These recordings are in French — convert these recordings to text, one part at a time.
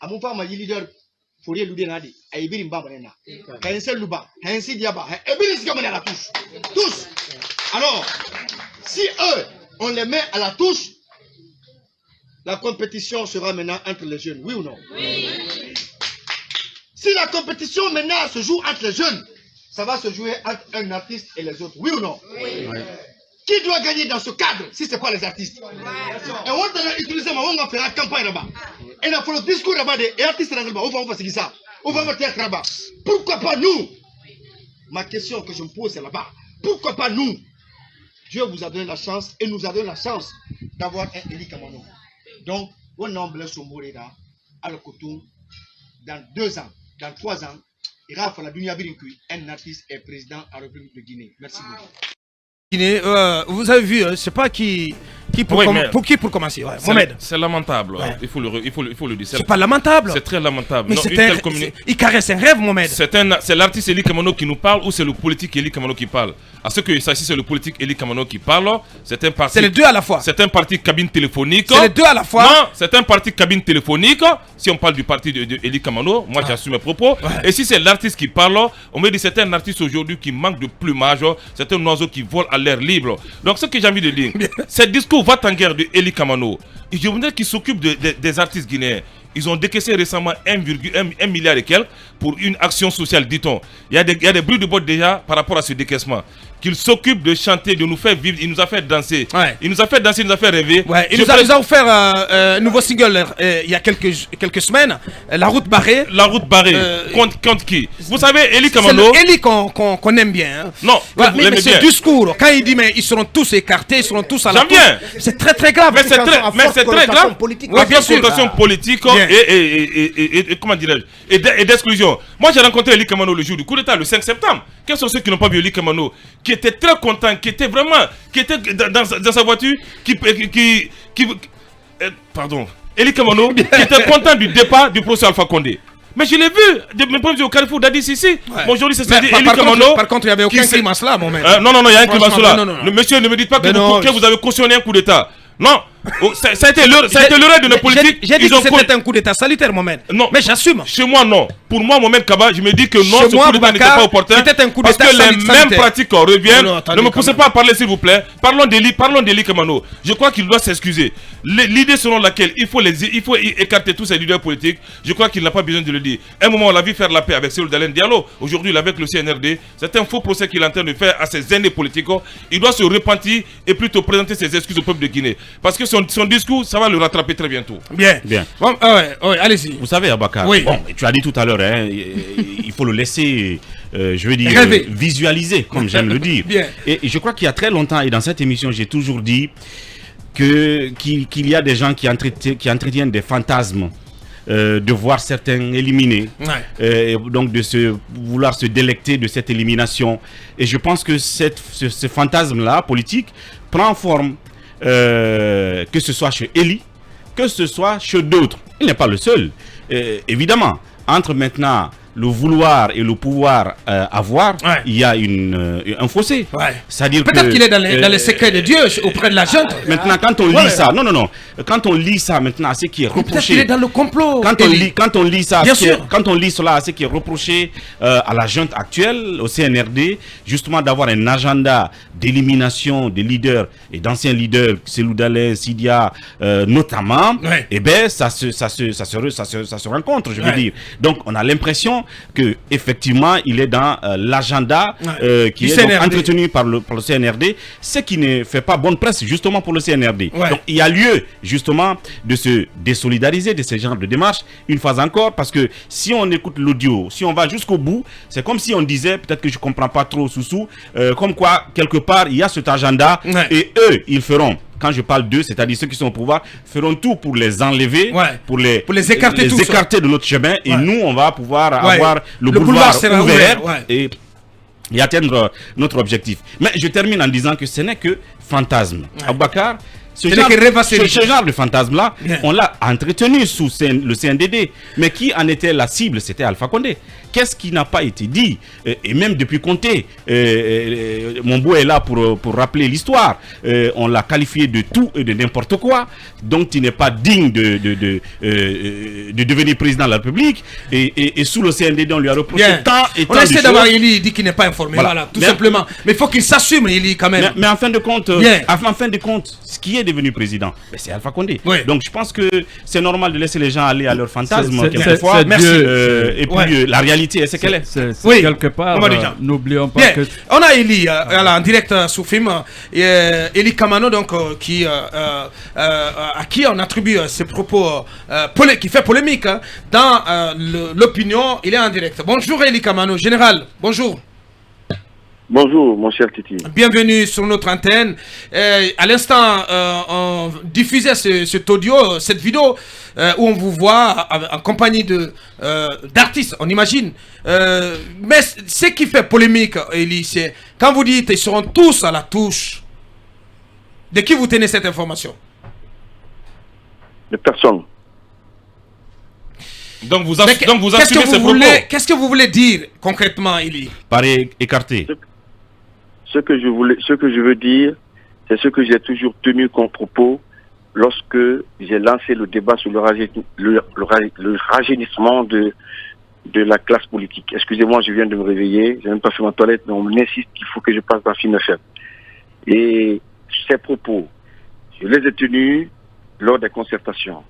à mon femme, il leader, Fourier Loudenadi, à Ibiri Mbamana, Hensel Luba, Hensi Diaba, Ibiri Sigamana à la touche. Tous. Alors, si eux, on les met à la touche, la compétition sera maintenant entre les jeunes, oui ou non? Oui. Si la compétition maintenant se joue entre les jeunes, ça va se jouer entre un artiste et les autres, oui ou non? Oui. Qui doit gagner dans ce cadre si ce n'est pas les artistes? Et on va utiliser, on va faire la campagne là-bas. Et il faut le discours là-bas des artistes là-bas. On va faire ça. On va faire théâtre là-bas. Pourquoi pas nous? Ma question que je me pose c'est là-bas. Pourquoi pas nous? Dieu vous a donné la chance et nous a donné la chance d'avoir un Eli Kamano. Donc, on a emblé son Moreda à le coton dans 2 ans, dans 3 ans. Il va falloir un artiste et président à la République de Guinée. Merci beaucoup. Vous avez vu, je ne sais pas qui pour commencer. Ouais. Mohamed. C'est lamentable, ouais. il faut le dire. C'est pas lamentable. C'est très lamentable. Mais il caresse un rêve, Mohamed. C'est l'artiste Eli Kamano qui nous parle ou c'est le politique Eli Kamano qui parle? À ce que ça, si c'est le politique Eli Kamano qui parle, c'est un parti. C'est les deux à la fois. C'est un parti cabine téléphonique. C'est les deux à la fois. Non, c'est un parti cabine téléphonique. Si on parle du parti de Eli Kamano, moi j'assume mes propos. Ouais. Et si c'est l'artiste qui parle, on me dit c'est un artiste aujourd'hui qui manque de plumage, c'est un oiseau qui vole à l'air libre. Donc ce que j'ai envie de dire, ce discours va en guerre de Eli Kamano. Et je voudrais qu'il s'occupe des artistes guinéens. Ils ont décaissé récemment 1 milliard et quelques pour une action sociale, dit-on. Il y a des bruits de botte déjà par rapport à ce décaissement. Qu'il s'occupe de chanter, de nous faire vivre. Il nous a fait danser. Ouais. Il nous a fait danser, il nous a fait rêver. Ouais. Il nous a offert un nouveau single il y a quelques semaines. La route barrée. La route barrée. Contre qui? Vous savez, Eli Kamano. C'est Eli qu'on aime bien. Hein. Non, ouais, mais ce discours, quand il dit mais ils seront tous écartés, ils seront tous à la touche. C'est très très grave. Mais c'est très grave. Politique. Oui, bien sûr. Politique et comment dirais-je, et d'exclusion. Moi j'ai rencontré Eli Kamano le jour du coup d'état, le 5 septembre. Quels sont ceux qui n'ont pas vu Eli Kamano, qui était très content, qui était dans sa voiture, pardon, Eli Kamano, qui était content du départ du professeur Alpha Condé. Mais je l'ai vu, de mes premiers au Carrefour d'Addis ici. Ouais. Aujourd'hui, c'est Eli Kamano. Par contre, il n'y avait aucun climat là, mon mec. Non, il y a un climat là. Le monsieur, ne me dites pas que vous avez cautionné un coup d'état. Non, ça a été l'erreur de nos politiques. J'ai dit que c'était un coup d'état salutaire, Mohamed. Non, mais j'assume. Chez moi, non. Pour moi, Mohamed Kaba, je me dis que non, ce coup d'état n'était pas opportun. Parce que les mêmes pratiques reviennent. Ne me poussez pas à parler, s'il vous plaît. Parlons d'Eli Kamano. Je crois qu'il doit s'excuser. L'idée selon laquelle il faut écarter tous ces leaders politiques, je crois qu'il n'a pas besoin de le dire. À un moment, on l'a vu faire la paix avec Cellou Dalein Diallo. Aujourd'hui, avec le CNRD, c'est un faux procès qu'il est en train de faire à ses aînés politiques. Il doit se repentir et plutôt présenter ses excuses au peuple de Guinée. Parce que son discours, ça va le rattraper très bientôt. Bien. Bon, ouais, allez-y. Vous savez, Abakar, bon, tu as dit tout à l'heure, hein, il faut le laisser, je veux dire, visualiser, comme j'aime le dire. Bien. Et je crois qu'il y a très longtemps, et dans cette émission, j'ai toujours dit qu'il y a des gens qui entretiennent des fantasmes. De voir certains éliminés, et donc de vouloir se délecter de cette élimination. Et je pense que ce fantasme-là, politique, prend forme, que ce soit chez Eli, que ce soit chez d'autres. Il n'est pas le seul. Évidemment, entre maintenant le vouloir et le pouvoir avoir, il y a un fossé. C'est-à-dire peut-être qu'il est dans les secrets de Dieu auprès de la junte. Maintenant, quand on lit ça, non. Quand on lit ça maintenant, ce qui est reproché. Peut-être qu'il est dans le complot. Quand on lit ça, quand on lit cela, ce qui est reproché à la junte actuelle, au CNRD, justement d'avoir un agenda d'élimination des leaders et d'anciens leaders, Cellou Dalein, Sidia, notamment. Et ben ça se rencontre, je veux dire. Donc on a l'impression que effectivement il est dans l'agenda qui est donc entretenu par le CNRD, ce qui ne fait pas bonne presse justement pour le CNRD. Donc il y a lieu justement de se désolidariser de ce genre de démarche une fois encore, parce que si on écoute l'audio, si on va jusqu'au bout, c'est comme si on disait, peut-être que je comprends pas trop Soussou, comme quoi quelque part il y a cet agenda et eux ils feront. Quand je parle d'eux, c'est-à-dire ceux qui sont au pouvoir, feront tout pour les enlever, pour les écarter de notre chemin. Et nous, on va pouvoir avoir le boulevard ouvert et atteindre notre objectif. Mais je termine en disant que ce n'est que fantasme. Aboubacar, Ce genre de fantasme-là, on l'a entretenu sous le CNDD. Mais qui en était la cible? C'était Alpha Condé. Qu'est-ce qui n'a pas été dit? Et même depuis Conté, mon beau est là pour rappeler l'histoire. On l'a qualifié de tout et de n'importe quoi. Donc il n'est pas digne de devenir président de la République. Et sous le CNDD, on lui a reproché tant et tant de choses. On essaie d'avoir Eli, il dit qu'il n'est pas informé. Voilà, tout simplement. Mais il faut qu'il s'assume, Eli, quand même. Mais en fin de compte, ce qui est devenu président, c'est Alpha Condé. Donc je pense que c'est normal de laisser les gens aller à leur fantasme quelquefois. Merci. Et puis la réalité, c'est qu'elle est. Quelque part, n'oublions pas que... On a Eli en direct sous film, Eli Kamano, donc, à qui on attribue ces propos qui fait polémique dans l'opinion. Il est en direct. Bonjour Eli Kamano, général, bonjour. Bonjour, mon cher Titi. Bienvenue sur notre antenne. À l'instant, on diffusait cet audio, cette vidéo, où on vous voit en compagnie d'artistes, on imagine. Mais ce qui fait polémique, Eli, c'est quand vous dites ils seront tous à la touche. De qui vous tenez cette information? De personne. Donc vous assumez ces propos. Qu'est-ce que vous voulez dire concrètement, Eli? Pareil, écarté. Ce que je veux dire, c'est ce que j'ai toujours tenu comme propos lorsque j'ai lancé le débat sur le rajeunissement de la classe politique. Excusez-moi, je viens de me réveiller, je n'ai même pas fait ma toilette, mais on m'insiste qu'il faut que je passe par Film FM. Et ces propos, je les ai tenus lors des concertations.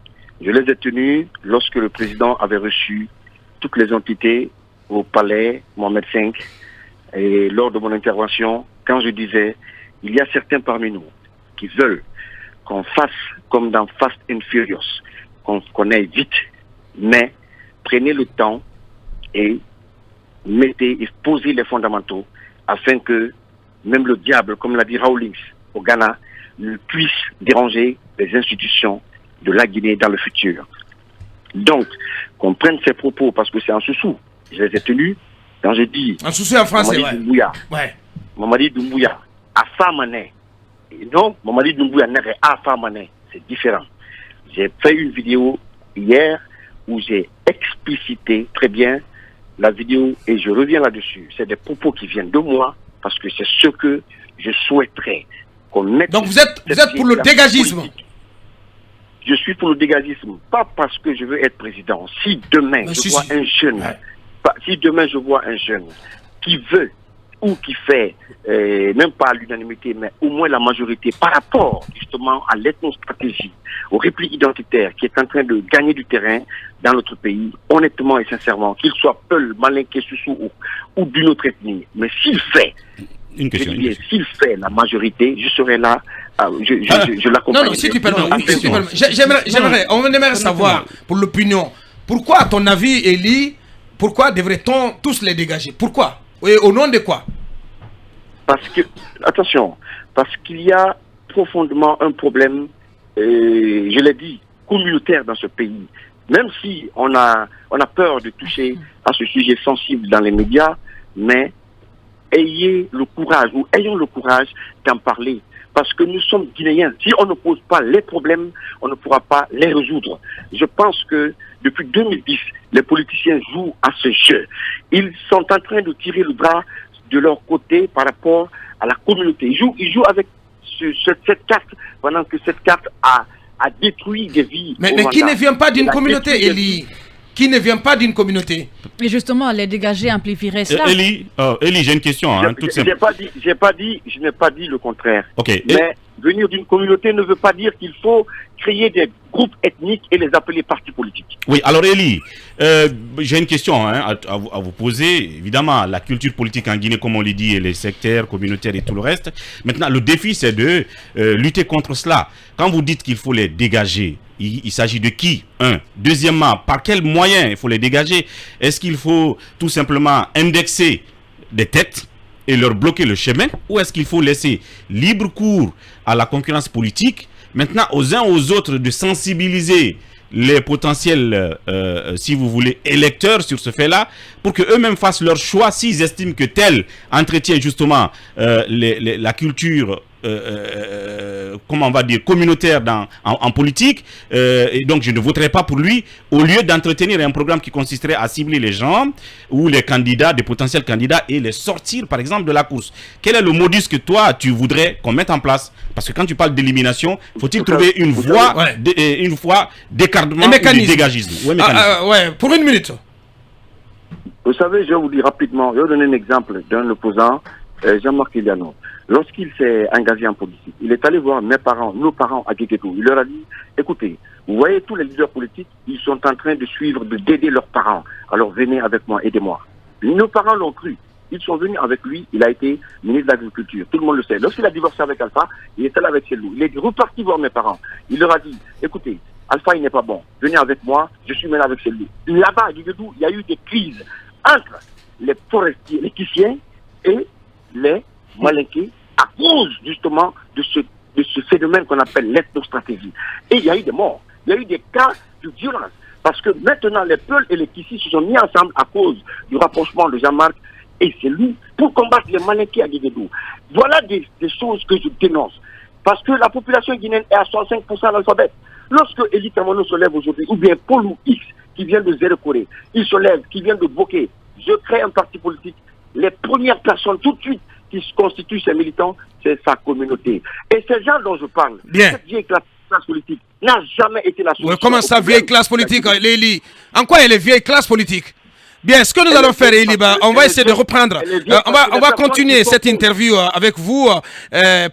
Je les ai tenus lorsque le président avait reçu toutes les entités au palais Mohamed V. Et lors de mon intervention, quand je disais, il y a certains parmi nous qui veulent qu'on fasse comme dans Fast and Furious, qu'on aille vite, mais prenez le temps et posez les fondamentaux afin que même le diable, comme l'a dit Rawlings au Ghana, ne puisse déranger les institutions de la Guinée dans le futur. Donc, qu'on prenne ces propos parce que c'est en sous-sous. Je les ai tenus. Quand j'ai dit... En souci en français, Mamadi Doumbouya, Afa Mané. Non, Mamadi Doumbouya n'est Afa Mané. C'est différent. J'ai fait une vidéo hier où j'ai explicité très bien la vidéo et je reviens là-dessus. C'est des propos qui viennent de moi parce que c'est ce que je souhaiterais qu'on mette... Donc vous êtes pour le dégagisme politique. Je suis pour le dégagisme, pas parce que je veux être président. Si demain je vois un jeune... Si demain je vois un jeune qui veut ou qui fait, même pas à l'unanimité, mais au moins la majorité, par rapport justement à l'ethnostratégie, au repli identitaire qui est en train de gagner du terrain dans notre pays, honnêtement et sincèrement, qu'il soit Peul, Malinké, Soussou ou d'une autre ethnie, mais s'il fait, s'il fait la majorité, je serai là, je l'accompagne. Non, si tu permets, on aimerait savoir, pour l'opinion, pourquoi à ton avis, Eli, pourquoi devrait-on tous les dégager? Pourquoi? Et au nom de quoi? Parce que, attention, parce qu'il y a profondément un problème, je l'ai dit, communautaire dans ce pays. Même si on a peur de toucher à ce sujet sensible dans les médias, mais ayons le courage d'en parler. Parce que nous sommes Guinéens. Si on ne pose pas les problèmes, on ne pourra pas les résoudre. Je pense que depuis 2010, les politiciens jouent à ce jeu. Ils sont en train de tirer le bras de leur côté par rapport à la communauté. Ils jouent avec cette carte, pendant que cette carte a détruit des vies. Mais qui ne vient pas d'une communauté, Eli? Qui ne vient pas d'une communauté? Et justement, les dégager amplifierait cela. Eli, j'ai une question. Je n'ai pas dit le contraire. Okay. Mais venir d'une communauté ne veut pas dire qu'il faut créer des groupes ethniques et les appeler partis politiques. Oui, alors Eli, j'ai une question à vous poser. Évidemment, la culture politique en Guinée, comme on l'a dit, et les sectaires, communautaires et tout le reste. Maintenant, le défi, c'est de lutter contre cela. Quand vous dites qu'il faut les dégager, il s'agit de qui? Deuxièmement, par quels moyens il faut les dégager? Est-ce qu'il faut tout simplement indexer des têtes et leur bloquer le chemin? Ou est-ce qu'il faut laisser libre cours à la concurrence politique? Maintenant, aux uns aux autres, de sensibiliser les potentiels, si vous voulez, électeurs sur ce fait-là, pour qu'eux-mêmes fassent leur choix s'ils estiment que tel entretient justement la culture comment on va dire, communautaire en politique, et donc je ne voterai pas pour lui, au lieu d'entretenir un programme qui consisterait à cibler les gens ou les candidats, des potentiels candidats, et les sortir par exemple de la course. Quel est le modus que toi tu voudrais qu'on mette en place? Parce que quand tu parles d'élimination, faut-il trouver une voie, une voie d'écartement ou de dégagisme? Ouais, pour une minute. Vous savez, je vais vous dire rapidement, je vais vous donner un exemple d'un opposant, Jean-Marc Iliano. Lorsqu'il s'est engagé en politique, il est allé voir mes parents, nos parents à Guéguédou. Il leur a dit, écoutez, vous voyez tous les leaders politiques, ils sont en train de suivre, d'aider leurs parents. Alors venez avec moi, aidez-moi. Nos parents l'ont cru. Ils sont venus avec lui, il a été ministre de l'Agriculture. Tout le monde le sait. Lorsqu'il a divorcé avec Alpha, il est allé avec Cellou. Il est reparti voir mes parents. Il leur a dit, écoutez, Alpha, il n'est pas bon. Venez avec moi, je suis maintenant avec Cellou. Là-bas, à Guéguédou, il y a eu des crises entre les forestiers, les Kissiens et les Malinqués à cause justement de ce phénomène qu'on appelle l'ethnostratégie. Et il y a eu des morts, il y a eu des cas de violence. Parce que maintenant, les Peuls et les Kissis se sont mis ensemble à cause du rapprochement de Jean-Marc et Cellou pour combattre les Malinqués à Guéguédou. Voilà des choses que je dénonce. Parce que la population guinéenne est à 65% analphabète. Lorsque Elie Kamano se lève aujourd'hui, ou bien Paulou X, qui vient de Zéro-Corée, il se lève, qui vient de Bokeh, je crée un parti politique. Les premières personnes tout de suite qui se constituent ces militants, c'est sa communauté. Et ces gens dont je parle, cette vieille classe politique n'a jamais été la solution. Comment ça, vieille classe politique, Léli? En quoi elle est vieille classe politique? Bien, ce que nous allons faire, Eliba, on va essayer de reprendre. On va continuer cette interview avec vous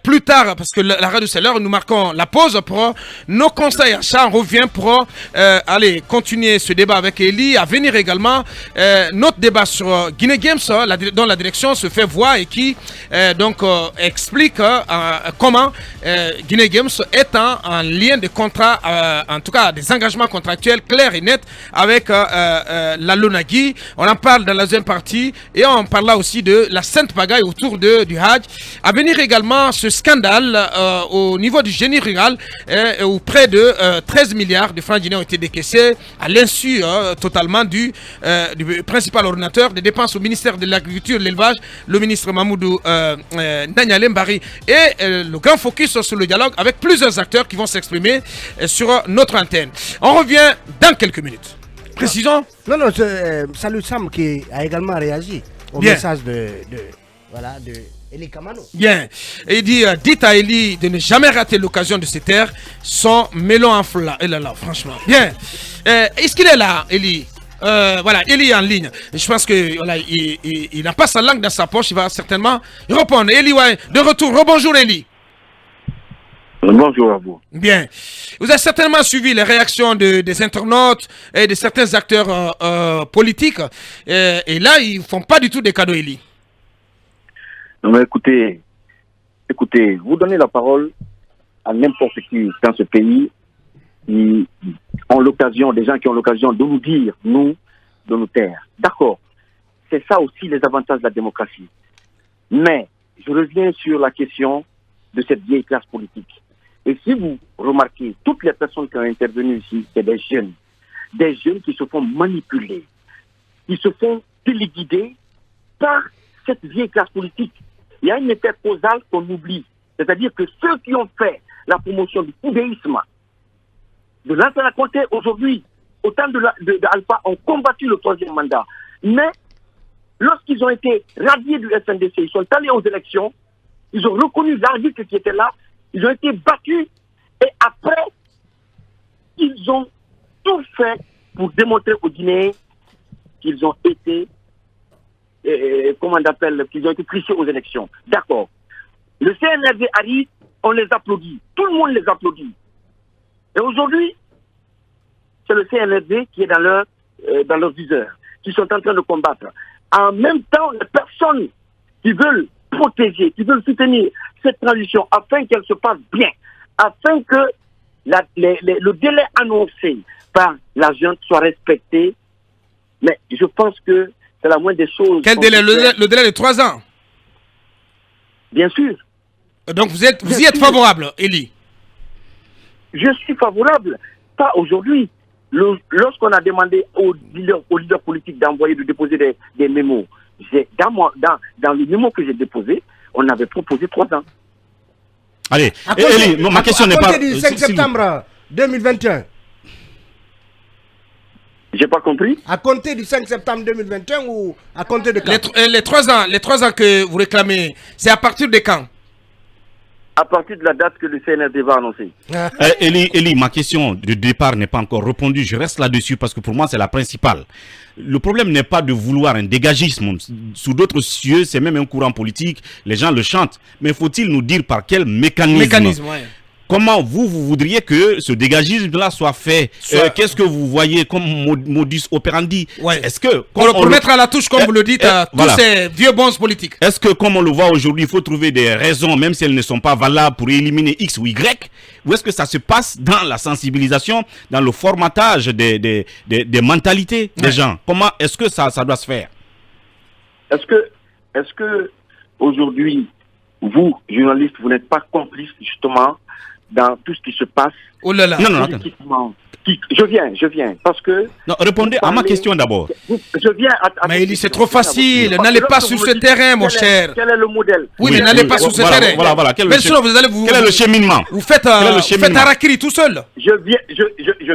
plus tard, parce que la radio c'est l'heure, nous marquons la pause pour nos conseils achats. On revient pour aller continuer ce débat avec Eli. À venir également, notre débat sur Guinée Games, dont la direction se fait voir et qui explique comment Guinée Games est en lien de contrat, en tout cas des engagements contractuels clairs et nets avec la Lonagui. On en parle dans la deuxième partie et on parlera aussi de la sainte pagaille autour du Hajj. À venir également ce scandale au niveau du génie rural où près de 13 milliards de francs guinéens ont été décaissés à l'insu totalement du principal ordonnateur des dépenses au ministère de l'Agriculture et de l'Élevage, le ministre Mamoudou Nanyale Mbari. Et le grand focus sur le dialogue avec plusieurs acteurs qui vont s'exprimer sur notre antenne. On revient dans quelques minutes. Précisons. Non, salut Sam qui a également réagi au message de Elie Kamano. Bien. Et il dit, dites à Elie de ne jamais rater l'occasion de se taire, son melon en flamme. Et là, franchement. Bien. Est-ce qu'il est là, Elie? Voilà, Elie est en ligne. Je pense que voilà, il n'a pas sa langue dans sa poche. Il va certainement répondre. Elie, ouais, de retour. Rebonjour, Elie. Bonjour à vous. Bien. Vous avez certainement suivi les réactions des internautes et de certains acteurs politiques. Et là, ils ne font pas du tout des cadeaux, Elie. Non, mais écoutez, vous donnez la parole à n'importe qui dans ce pays qui ont l'occasion, des gens qui ont l'occasion de nous dire, nous, de nous taire. D'accord. C'est ça aussi les avantages de la démocratie. Mais je reviens sur la question de cette vieille classe politique. Et si vous remarquez, toutes les personnes qui ont intervenu ici, c'est des jeunes qui se font manipuler, qui se font téléguider par cette vieille classe politique. Il y a une effet causal qu'on oublie. C'est-à-dire que ceux qui ont fait la promotion du foudéisme, de Lansana Conté aujourd'hui, au temps d'Alpha, ont combattu le troisième mandat. Mais lorsqu'ils ont été radiés du FNDC, ils sont allés aux élections, ils ont reconnu l'arbitre qui était là, ils ont été battus et après, ils ont tout fait pour démontrer aux Guinéens qu'ils ont été, qu'ils ont été trichés aux élections. D'accord. Le CNRD arrive, on les applaudit. Tout le monde les applaudit. Et aujourd'hui, c'est le CNRD qui est dans leur viseur, qui sont en train de combattre. En même temps, les personnes qui veulent protéger, qui veulent soutenir cette transition afin qu'elle se passe bien, afin que le délai annoncé par la junte soit respecté. Mais je pense que c'est la moindre des choses. Quel délai? Le délai de 3 ans? Bien sûr. Donc vous y êtes favorable, Elie? Je suis favorable, pas aujourd'hui. Lorsqu'on a demandé aux leaders politiques de déposer des mémos, dans le mémo que j'ai déposé, on avait proposé 3 ans. Allez, Eli, ma question n'est pas... À compter du 5 septembre 2021. J'ai pas compris. À compter du 5 septembre 2021 ou à compter de quand? Les 3 ans que vous réclamez, c'est à partir de quand? À partir de la date que le CNRD va annoncer. Eli, ma question de départ n'est pas encore répondue. Je reste là-dessus parce que pour moi, c'est la principale. Le problème n'est pas de vouloir un dégagisme. Sous d'autres cieux, c'est même un courant politique. Les gens le chantent. Mais faut-il nous dire par quel mécanisme Ouais. Comment vous voudriez que ce dégagisme-là soit fait? Qu'est-ce que vous voyez comme modus operandi? Est-ce que pour mettre à la touche, comme vous le dites, tous ces vieux bons politiques. Est-ce que, comme on le voit aujourd'hui, il faut trouver des raisons, même si elles ne sont pas valables, pour éliminer X ou Y? Ou est-ce que ça se passe dans la sensibilisation, dans le formatage des mentalités des gens? Comment est-ce que ça doit se faire? Est-ce que aujourd'hui, vous, journalistes, vous n'êtes pas complices justement dans tout ce qui se passe? Oh là là. Non, Je viens, parce que... Non, répondez à ma question d'abord. Je viens à mais il dit c'est trop facile, n'allez pas sur ce terrain, mon cher. Quel est le modèle? Oui, mais n'allez pas sur ce terrain. Voilà. Quel est le cheminement? Vous faites harakiri tout seul. Je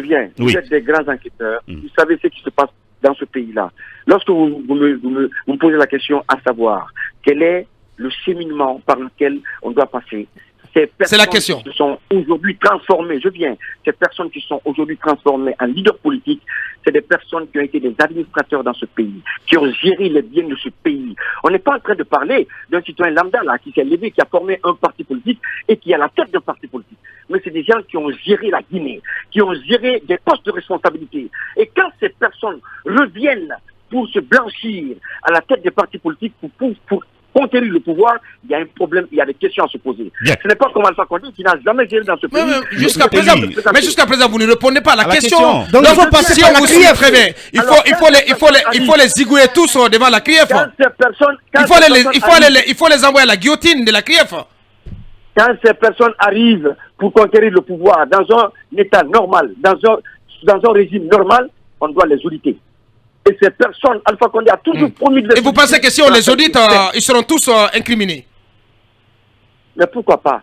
viens. Vous êtes des grands enquêteurs. Vous savez ce qui se passe dans ce pays-là. Lorsque vous me posez la question à savoir quel est le cheminement par lequel on doit passer, c'est la question. Qui se sont aujourd'hui transformées, ces personnes qui sont aujourd'hui transformées en leaders politiques, c'est des personnes qui ont été des administrateurs dans ce pays, qui ont géré les biens de ce pays. On n'est pas en train de parler d'un citoyen lambda là, qui s'est levé, qui a formé un parti politique et qui est à la tête d'un parti politique. Mais c'est des gens qui ont géré la Guinée, qui ont géré des postes de responsabilité. Et quand ces personnes reviennent pour se blanchir à la tête des partis politiques, pour conquérir le pouvoir, il y a un problème, il y a des questions à se poser. Bien. Ce n'est pas comme Alpha Condé qui n'a jamais géré dans ce pays. Jusqu'à présent, vous ne répondez pas à la question. Donc il faut passer par la CRIEF. Il faut les zigouiller tous devant la CRIEF. Il faut les envoyer à la guillotine de la CRIEF. Quand ces personnes arrivent pour conquérir le pouvoir dans un état normal, dans un régime normal, on doit les auditer. Et ces personnes, Alpha Condé a toujours promis de les... Et vous pensez que si on les audite, ils seront tous incriminés? Mais pourquoi pas?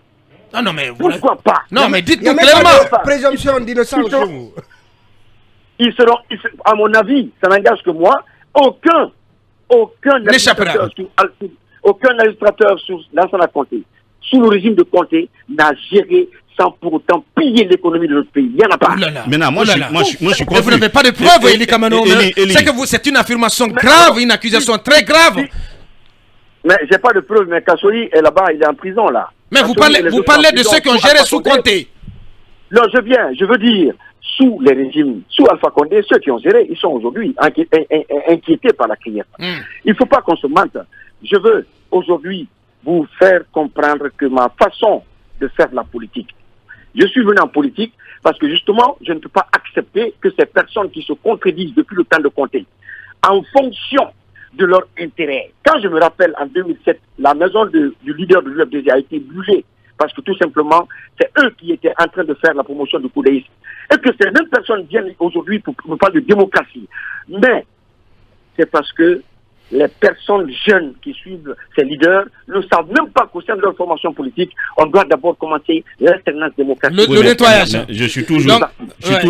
Non, mais... Pourquoi pas? Non, mais dites-nous Il y a clairement. même pas de présomption d'innocence. Ils seront, à mon avis, ça n'engage que moi, aucun n'échappera. Aucun administrateur sur l'ensemble Conté, sous le régime de Conté, n'a géré sans pour autant piller l'économie de notre pays. Il n'y en a pas. Maintenant, moi, je suis confus. Vous n'avez pas de preuves, Eli Kamano. C'est une affirmation grave, une accusation très grave. Mais j'ai pas de preuves, mais Kassouri est là-bas, il est en prison là. Mais vous parlez de ceux qui ont géré sous Conté. Non, je veux dire, sous les régimes, sous Alpha Condé, ceux qui ont géré, ils sont aujourd'hui inquiétés par la CRIEF. Il ne faut pas qu'on se mente. Je veux aujourd'hui vous faire comprendre que ma façon de faire de la politique, je suis venu en politique parce que justement, je ne peux pas accepter que ces personnes qui se contredisent depuis le temps de Conté, en fonction de leur intérêt. Quand je me rappelle, en 2007, la maison du leader de l'UFDG a été brûlée parce que tout simplement, c'est eux qui étaient en train de faire la promotion du coudéisme. Et que ces mêmes personnes viennent aujourd'hui pour parler de démocratie. Mais c'est parce que les personnes jeunes qui suivent ces leaders ne savent même pas qu'au sein de leur formation politique, on doit d'abord commencer l'alternance démocratique. Le nettoyage. Je suis toujours,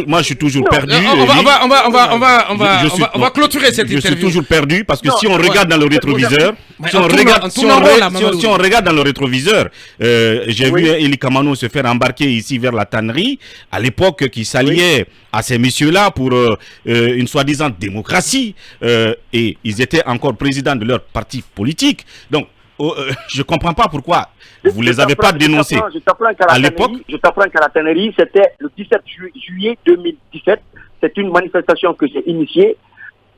moi je suis toujours perdu. On va clôturer cette interview. Je suis toujours perdu parce que si on regarde dans le rétroviseur, si on regarde dans le rétroviseur, j'ai vu Eli Kamano se faire embarquer ici vers la tannerie, à l'époque qui s'alliait à ces messieurs-là pour une soi-disant démocratie, et ils étaient encore présidents de leur parti politique. Donc, je ne comprends pas pourquoi vous ne les avez pas dénoncés à l'époque. Je t'apprends qu'à la tannerie, c'était le 17 juillet 2017. C'est une manifestation que j'ai initiée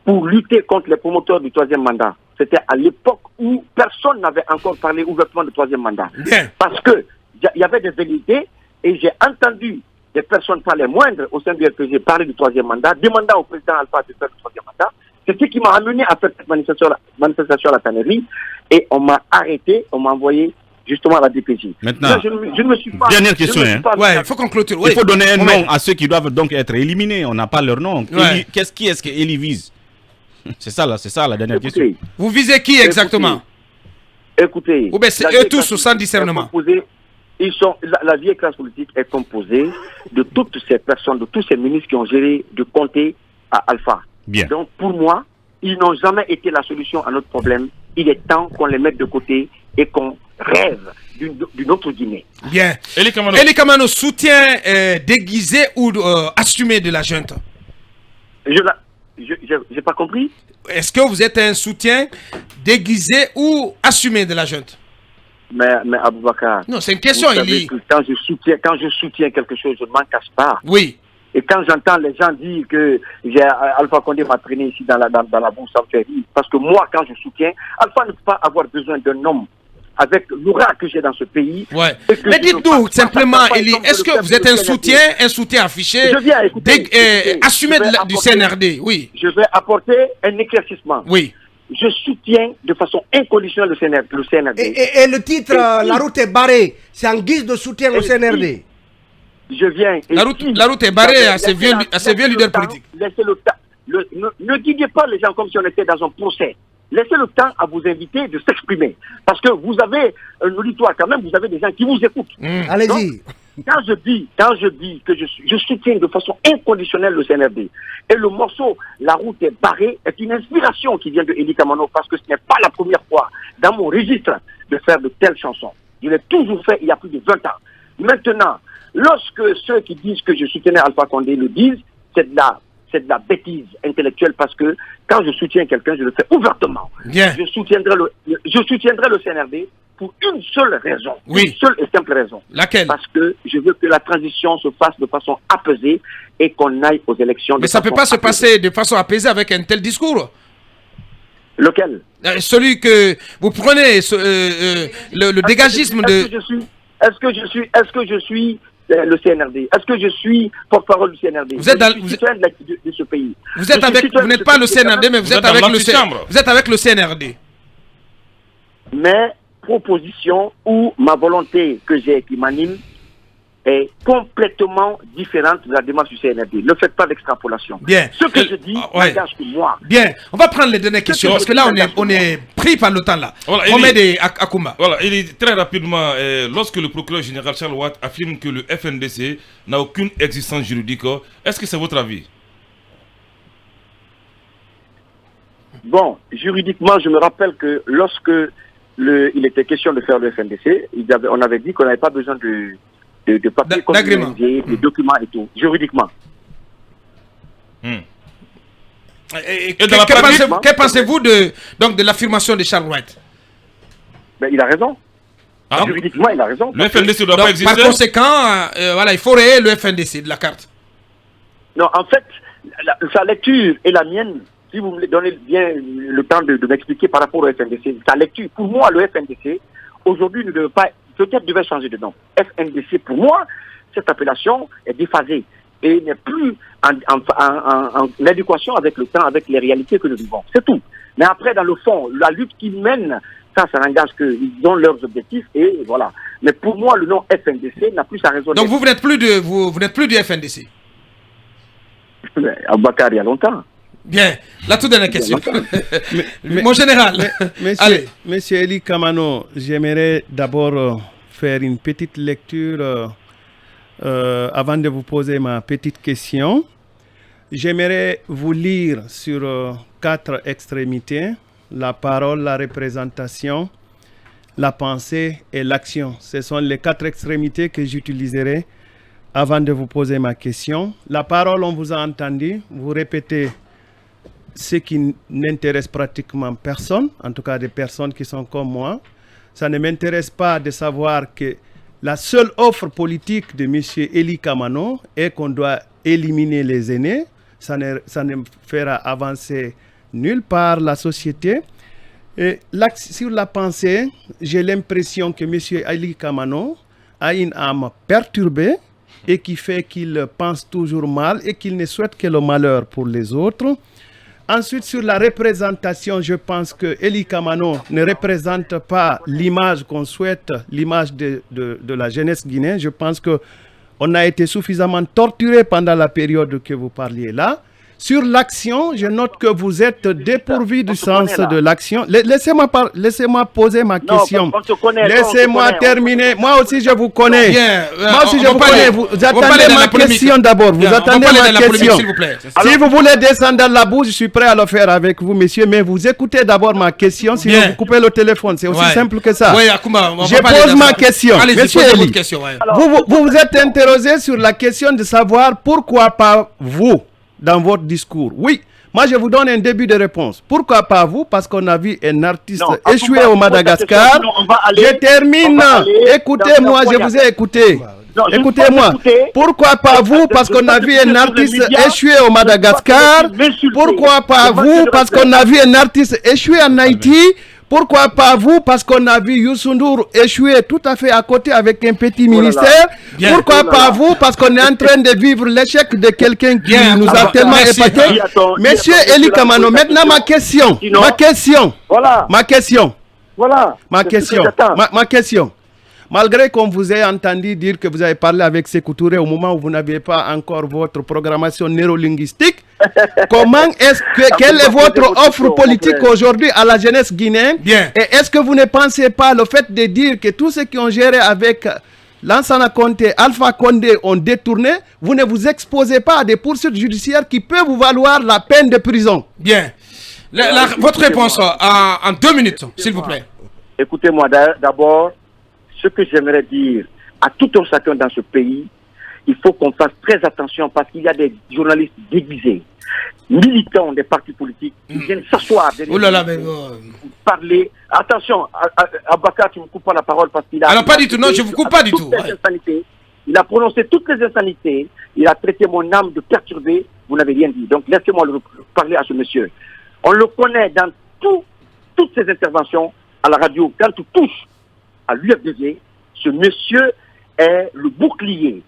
pour lutter contre les promoteurs du troisième mandat. C'était à l'époque où personne n'avait encore parlé ouvertement du troisième mandat. Bien. Parce que il y avait des velléités et j'ai entendu des personnes, pas les moindres, au sein du RPG parler du troisième mandat, demandant au président Alpha de faire le troisième mandat. C'est ce qui m'a amené à faire cette manifestation à la tannerie. Et on m'a arrêté, on m'a envoyé justement à la DPJ. Maintenant, je ne me suis pas... Dernière question. Il faut qu'on clôture. Il faut donner un nom à ceux qui doivent donc être éliminés. On n'a pas leur nom. Qui est-ce que Eli vise? C'est ça la dernière question. Vous visez qui exactement? Écoutez. Ou bien c'est eux tous sans discernement? la vieille classe politique est composée de toutes ces personnes, de tous ces ministres qui ont géré de Conté à Alpha. Bien. Donc pour moi, ils n'ont jamais été la solution à notre problème. Il est temps qu'on les mette de côté et qu'on rêve d'une autre Guinée. Bien. Eli Kamano soutient déguisé ou assumé de la junte? J'ai pas compris. Est-ce que vous êtes un soutien déguisé ou assumé de la junte? Mais Aboubakar. Non, c'est une question. Quand je soutiens quelque chose, je ne m'en cache pas. Oui. Et quand j'entends les gens dire que Alpha Condé m'a traîné ici dans la bourse, ça me fait rire. Parce que moi, quand je soutiens, Alpha ne peut pas avoir besoin d'un homme avec l'aura que j'ai dans ce pays. Ouais. Mais dites-nous simplement, Eli, est-ce que vous êtes un soutien affiché, assumé du CNRD? Oui. Je vais apporter un éclaircissement. Oui. Je soutiens de façon inconditionnelle le CNRD. Et le titre, la route est barrée, c'est en guise de soutien au CNRD. Je viens. La route est barrée à ces vieux leaders politiques. Laissez le temps. Ne guidez pas les gens comme si on était dans un procès. Laissez le temps à vos invités de s'exprimer. Parce que vous avez un auditoire quand même, vous avez des gens qui vous écoutent. Allez-y. Quand je dis que je soutiens de façon inconditionnelle le CNRD, et le morceau La route est barrée est une inspiration qui vient de Eli Kamano, parce que ce n'est pas la première fois dans mon registre de faire de telles chansons. Je l'ai toujours fait il y a plus de 20 ans. Maintenant, lorsque ceux qui disent que je soutenais Alpha Condé le disent, c'est de la bêtise intellectuelle, parce que quand je soutiens quelqu'un, je le fais ouvertement. Bien. Je soutiendrai le CNRD pour une seule raison. Oui. Une seule et simple raison. Laquelle? Parce que je veux que la transition se fasse de façon apaisée et qu'on aille aux élections. Mais ça ne peut pas se passer de façon apaisée avec un tel discours. Lequel? Celui que vous prenez, le dégagisme de... Est-ce que je suis le CNRD? Est-ce que je suis porte-parole du CNRD? Vous êtes de ce pays. Vous n'êtes pas le CNRD, mais vous êtes avec le CNRD. Mes propositions ou ma volonté que j'ai qui m'anime est complètement différente de la démarche du CNRD. Ne faites pas d'extrapolation. Bien. Ce que je dis n'engage que moi. Bien. On va prendre les dernières questions parce que là, on est pris par le temps là. Voilà, Mohamed et Akouma. Voilà, il est très rapidement, lorsque le procureur général Charles Watt affirme que le FNDC n'a aucune existence juridique, est-ce que c'est votre avis? Bon, juridiquement, je me rappelle que lorsque il était question de faire le FNDC, on avait dit qu'on n'avait pas besoin de papiers, de documents et tout, juridiquement. Que pensez-vous de l'affirmation de Charles Wright? Ben, il a raison. Juridiquement, il a raison. Le FNDC ne doit pas exister. Par conséquent, il faut rayer le FNDC de la carte. Non, en fait, sa lecture et la mienne, si vous me donnez bien le temps de m'expliquer par rapport au FNDC, sa lecture, pour moi, le FNDC, aujourd'hui, ne devait pas, peut-être devait changer de nom. FNDC, pour moi, cette appellation est déphasée et n'est plus en adéquation avec le temps, avec les réalités que nous vivons. C'est tout. Mais après, dans le fond, la lutte qu'ils mènent, ça n'engage qu'ils ont leurs objectifs et voilà. Mais pour moi, le nom FNDC n'a plus sa raison d'être. Donc vous n'êtes plus du FNDC? Aboubakar, il y a longtemps. Bien, la toute dernière question. Mon général. Monsieur Eli Kamano, j'aimerais d'abord faire une petite lecture avant de vous poser ma petite question. J'aimerais vous lire sur 4 extrémités: la parole, la représentation, la pensée et l'action. Ce sont les 4 extrémités que j'utiliserai avant de vous poser ma question. La parole, on vous a entendu, vous répétez ce qui n'intéresse pratiquement personne, en tout cas des personnes qui sont comme moi. Ça ne m'intéresse pas de savoir que la seule offre politique de M. Eli Kamano est qu'on doit éliminer les aînés. Ça ne fera avancer nulle part la société. Et là, sur la pensée, j'ai l'impression que M. Eli Kamano a une âme perturbée et qui fait qu'il pense toujours mal et qu'il ne souhaite que le malheur pour les autres. Ensuite, sur la représentation, je pense que Eli Kamano ne représente pas l'image qu'on souhaite, l'image de la jeunesse guinéenne. Je pense qu'on a été suffisamment torturé pendant la période que vous parliez là. Sur l'action, je note que vous êtes dépourvu du sens de l'action. Laissez-moi poser ma question. Laissez-moi terminer. Moi aussi, je vous connais. Moi aussi, je vous connais. Vous attendez ma question d'abord. Vous attendez ma question. Si vous voulez descendre dans la boue, je suis prêt à le faire avec vous, messieurs. Mais vous écoutez d'abord ma question, sinon vous coupez le téléphone. C'est aussi simple que ça. Je pose ma question. Monsieur Eli, vous vous êtes interrogé sur la question de savoir pourquoi pas vous dans votre discours. Oui, moi je vous donne un début de réponse. Pourquoi pas vous? Parce qu'on a vu un artiste échouer au Madagascar. Je termine. Écoutez-moi, je vous ai écouté. Écoutez-moi. Pourquoi pas vous? Parce qu'on a vu un artiste échouer au Madagascar. Pourquoi pas vous? Parce qu'on a vu un artiste échouer en Haïti. Pourquoi pas vous? Parce qu'on a vu Youssou N'Dour échouer tout à fait à côté avec un petit ministère. Pourquoi pas vous? Parce qu'on est en train de vivre l'échec de quelqu'un qui nous a tellement épaté. Monsieur Eli Kamano, maintenant ma question. Ma question. Malgré qu'on vous ait entendu dire que vous avez parlé avec Sékou Touré au moment où vous n'aviez pas encore votre programmation neurolinguistique, quelle est votre offre politique aujourd'hui à la jeunesse guinéenne? Et est-ce que vous ne pensez pas le fait de dire que tous ceux qui ont géré avec Lansana Conté, Alpha Condé ont détourné, vous ne vous exposez pas à des poursuites judiciaires qui peuvent vous valoir la peine de prison? Votre réponse en 2 minutes, s'il vous plaît. Écoutez-moi d'abord. Ce que j'aimerais dire à tout un chacun dans ce pays, il faut qu'on fasse très attention parce qu'il y a des journalistes déguisés, militants des partis politiques, qui viennent s'asseoir, parler. Attention, Abaka, tu ne me coupes pas la parole parce qu'il a... Alors pas du tout, non, je ne vous coupe pas du tout. Il a prononcé toutes les insanités, il a traité mon âme de perturbée, vous n'avez rien dit. Donc laissez-moi parler à ce monsieur. On le connaît dans toutes ses interventions à la radio, quand tu touches à l'UFDG, ce monsieur est le bouclier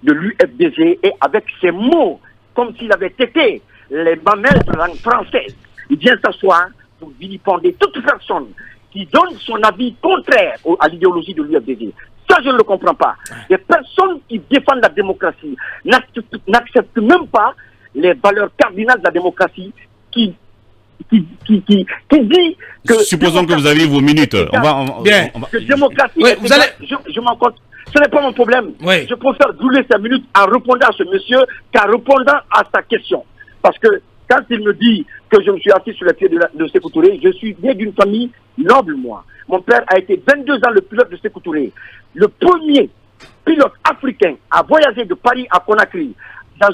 de l'UFDG et avec ses mots, comme s'il avait été les mamelles de la langue française, il vient s'asseoir pour vilipender toute personne qui donne son avis contraire à l'idéologie de l'UFDG. Ça, je ne le comprends pas. Les personnes qui défendent la démocratie n'acceptent même pas les valeurs cardinales de la démocratie qui dit que... Supposons que vous avez vos minutes. Que démocratie... Je m'en compte. Ce n'est pas mon problème. Je préfère brûler 5 minutes en répondant à ce monsieur qu'en répondant à sa question. Parce que quand il me dit que je me suis assis sur les pieds de Sékou Touré, je suis né d'une famille noble, moi. Mon père a été 22 ans le pilote de Sékou Touré. Le premier pilote africain à voyager de Paris à Conakry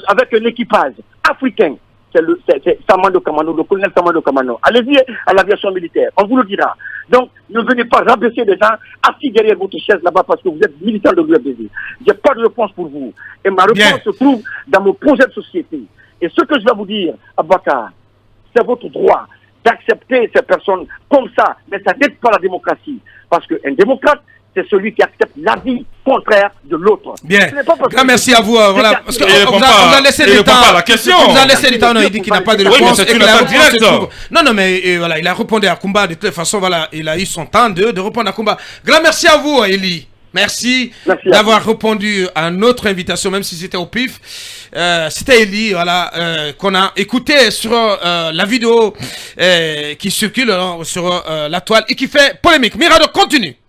avec un équipage africain. C'est Samando Kamano, le colonel Samando Kamano. Allez-y à l'aviation militaire, on vous le dira. Donc, ne venez pas rabaisser des gens assis derrière votre chaise là-bas parce que vous êtes militant de l'UFDG. Je n'ai pas de réponse pour vous. Et ma réponse se trouve dans mon projet de société. Et ce que je vais vous dire, Abakar, c'est votre droit d'accepter ces personnes comme ça, mais ça n'aide pas la démocratie. Parce qu'un démocrate, c'est celui qui accepte l'avis contraire de l'autre. Grand merci à vous. Voilà, parce qu'on vous a laissé du temps. On vous a laissé du temps. Il dit qu'il n'a pas de réponse. Non, mais voilà, il a répondu à Kumba. De toute façon, voilà, il a eu son temps de répondre à Kumba. Grand merci à vous, Eli. Merci d'avoir répondu à notre invitation, même si c'était au pif. C'était Eli, voilà, qu'on a écouté sur la vidéo qui circule sur la toile et qui fait polémique. Mirado, continue.